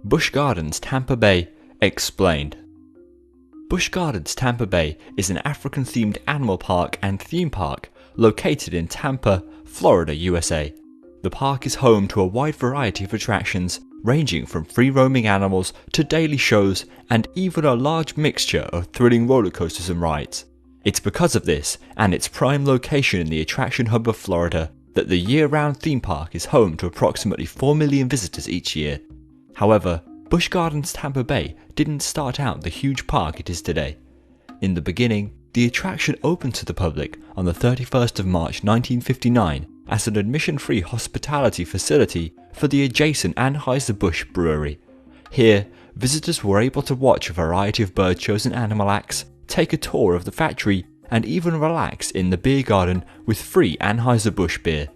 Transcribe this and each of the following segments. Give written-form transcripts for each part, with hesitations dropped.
Busch Gardens Tampa Bay Explained. Busch Gardens Tampa Bay is an African-themed animal park and theme park located in Tampa, Florida, USA. The park is home to a wide variety of attractions ranging from free-roaming animals to daily shows and even a large mixture of thrilling roller coasters and rides. It's because of this and its prime location in the attraction hub of Florida that the year-round theme park is home to approximately 4 million visitors each year. However, Busch Gardens Tampa Bay didn't start out the huge park it is today. In the beginning, the attraction opened to the public on the 31st of March 1959 as an admission-free hospitality facility for the adjacent Anheuser-Busch brewery. Here, visitors were able to watch a variety of bird shows and animal acts, take a tour of the factory, and even relax in the beer garden with free Anheuser-Busch beer.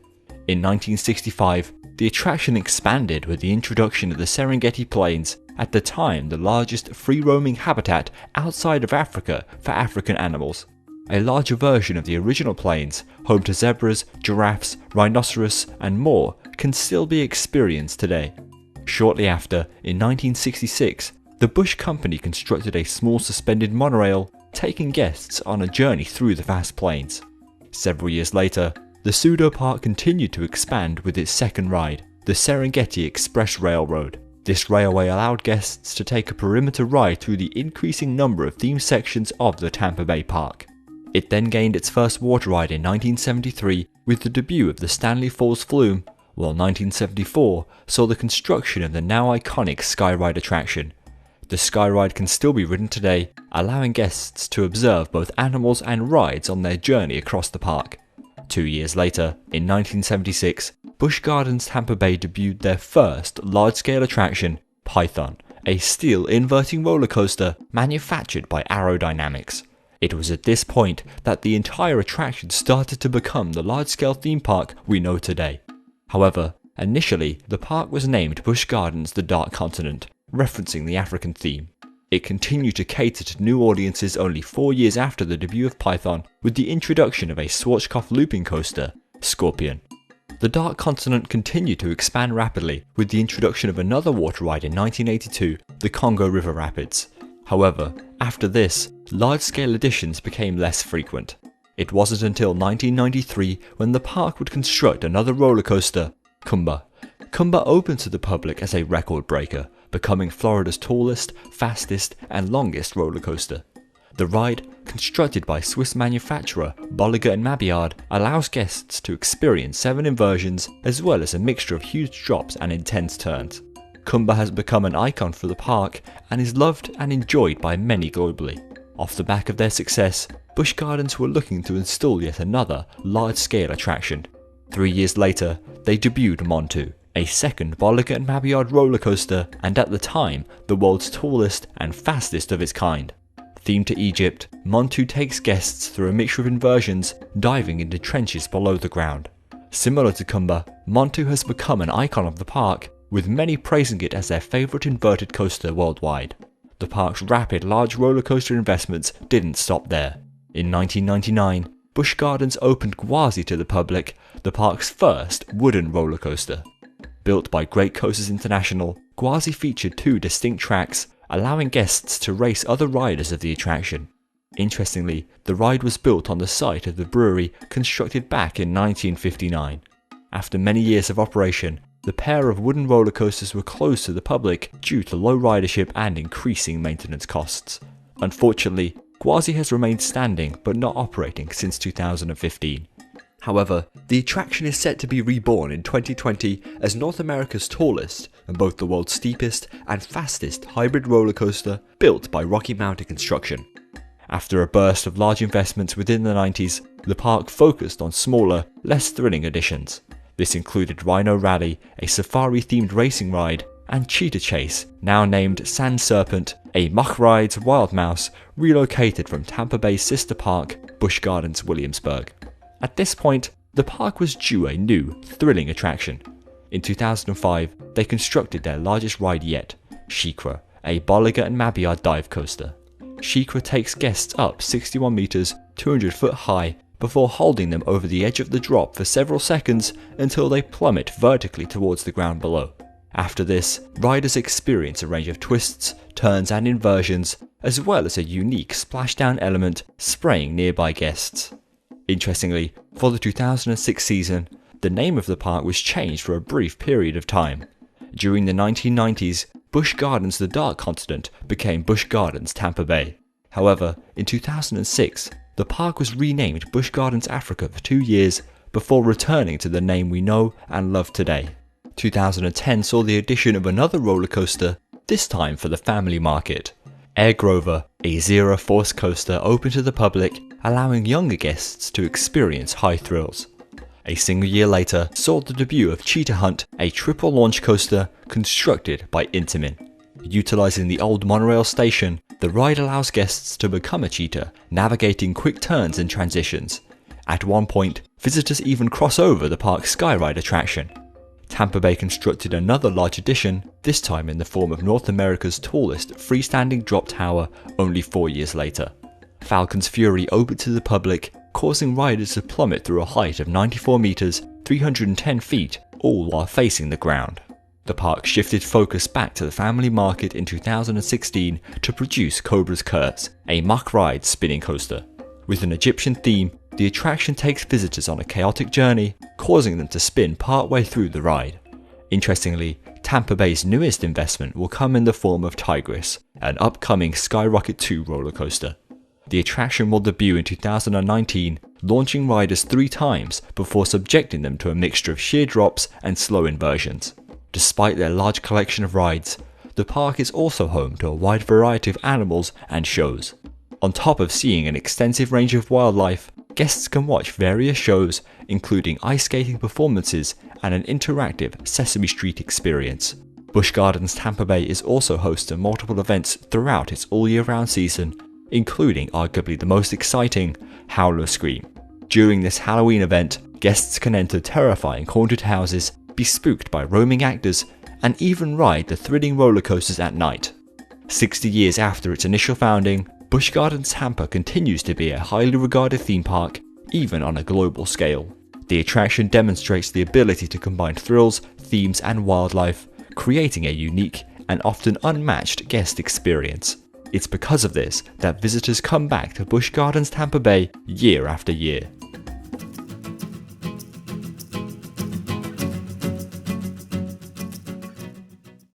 In 1965, the attraction expanded with the introduction of the Serengeti Plains, at the time the largest free-roaming habitat outside of Africa for African animals. A larger version of the original plains, home to zebras, giraffes, rhinoceros, and more, can still be experienced today. Shortly after, in 1966, the Busch Company constructed a small suspended monorail, taking guests on a journey through the vast plains. Several years later, the pseudo park continued to expand with its second ride, the Serengeti Express Railroad. This railway allowed guests to take a perimeter ride through the increasing number of theme sections of the Tampa Bay Park. It then gained its first water ride in 1973 with the debut of the Stanley Falls Flume, while 1974 saw the construction of the now iconic Skyride attraction. The Skyride can still be ridden today, allowing guests to observe both animals and rides on their journey across the park. 2 years later, in 1976, Busch Gardens Tampa Bay debuted their first large-scale attraction, Python, a steel inverting roller coaster manufactured by Aerodynamics. It was at this point that the entire attraction started to become the large-scale theme park we know today. However, initially the park was named Busch Gardens the Dark Continent, referencing the African theme. It continued to cater to new audiences only 4 years after the debut of Python with the introduction of a Schwarzkopf looping coaster, Scorpion. The Dark Continent continued to expand rapidly with the introduction of another water ride in 1982, the Congo River Rapids. However, after this, large-scale additions became less frequent. It wasn't until 1993 when the park would construct another roller coaster, Kumba. Kumba opened to the public as a record breaker, becoming Florida's tallest, fastest, and longest roller coaster. The ride, constructed by Swiss manufacturer Bolliger & Mabillard, allows guests to experience 7 inversions as well as a mixture of huge drops and intense turns. Kumba has become an icon for the park and is loved and enjoyed by many globally. Off the back of their success, Busch Gardens were looking to install yet another large-scale attraction. 3 years later, they debuted Montu, a second Bolliger & Mabillard roller coaster, and at the time, the world's tallest and fastest of its kind. Themed to Egypt, Montu takes guests through a mixture of inversions, diving into trenches below the ground. Similar to Kumba, Montu has become an icon of the park, with many praising it as their favourite inverted coaster worldwide. The park's rapid large roller coaster investments didn't stop there. In 1999, Busch Gardens opened Gwazi to the public, the park's first wooden roller coaster. Built by Great Coasters International, Gwazi featured 2 distinct tracks, allowing guests to race other riders of the attraction. Interestingly, the ride was built on the site of the brewery constructed back in 1959. After many years of operation, the pair of wooden roller coasters were closed to the public due to low ridership and increasing maintenance costs. Unfortunately, Gwazi has remained standing but not operating since 2015. However, the attraction is set to be reborn in 2020 as North America's tallest and both the world's steepest and fastest hybrid roller coaster built by Rocky Mountain Construction. After a burst of large investments within the 90s, the park focused on smaller, less thrilling additions. This included Rhino Rally, a safari-themed racing ride, and Cheetah Chase, now named Sand Serpent, a Mach Rides Wild Mouse relocated from Tampa Bay's sister park, Busch Gardens Williamsburg. At this point, the park was due a new, thrilling attraction. In 2005, they constructed their largest ride yet, SheiKra, a Bolliger & Mabillard dive coaster. SheiKra takes guests up 61 meters, 200 foot high, before holding them over the edge of the drop for several seconds until they plummet vertically towards the ground below. After this, riders experience a range of twists, turns and inversions, as well as a unique splashdown element spraying nearby guests. Interestingly, for the 2006 season, the name of the park was changed for a brief period of time. During the 1990s, Busch Gardens The Dark Continent became Busch Gardens Tampa Bay. However, in 2006, the park was renamed Busch Gardens Africa for 2 years before returning to the name we know and love today. 2010 saw the addition of another roller coaster, this time for the family market. Air Grover, a zero-force coaster open to the public, allowing younger guests to experience high thrills. A single year later saw the debut of Cheetah Hunt, a triple launch coaster constructed by Intamin. Utilizing the old monorail station, the ride allows guests to become a cheetah, navigating quick turns and transitions. At one point, visitors even cross over the park's Skyride attraction. Tampa Bay constructed another large addition, this time in the form of North America's tallest freestanding drop tower only 4 years later. Falcon's Fury opened to the public, causing riders to plummet through a height of 94 meters, 310 feet, all while facing the ground. The park shifted focus back to the family market in 2016 to produce Cobra's Curse, a muck ride spinning coaster. With an Egyptian theme, the attraction takes visitors on a chaotic journey, causing them to spin partway through the ride. Interestingly, Tampa Bay's newest investment will come in the form of Tigris, an upcoming Skyrocket 2 roller coaster. The attraction will debut in 2019, launching riders 3 times before subjecting them to a mixture of sheer drops and slow inversions. Despite their large collection of rides, the park is also home to a wide variety of animals and shows. On top of seeing an extensive range of wildlife, guests can watch various shows, including ice skating performances and an interactive Sesame Street experience. Busch Gardens Tampa Bay is also host to multiple events throughout its all-year-round season, including arguably the most exciting, Howler Scream. During this Halloween event, guests can enter terrifying haunted houses, be spooked by roaming actors, and even ride the thrilling roller coasters at night. 60 years after its initial founding, Busch Gardens Tampa continues to be a highly regarded theme park, even on a global scale. The attraction demonstrates the ability to combine thrills, themes and wildlife, creating a unique and often unmatched guest experience. It's because of this that visitors come back to Busch Gardens Tampa Bay year after year.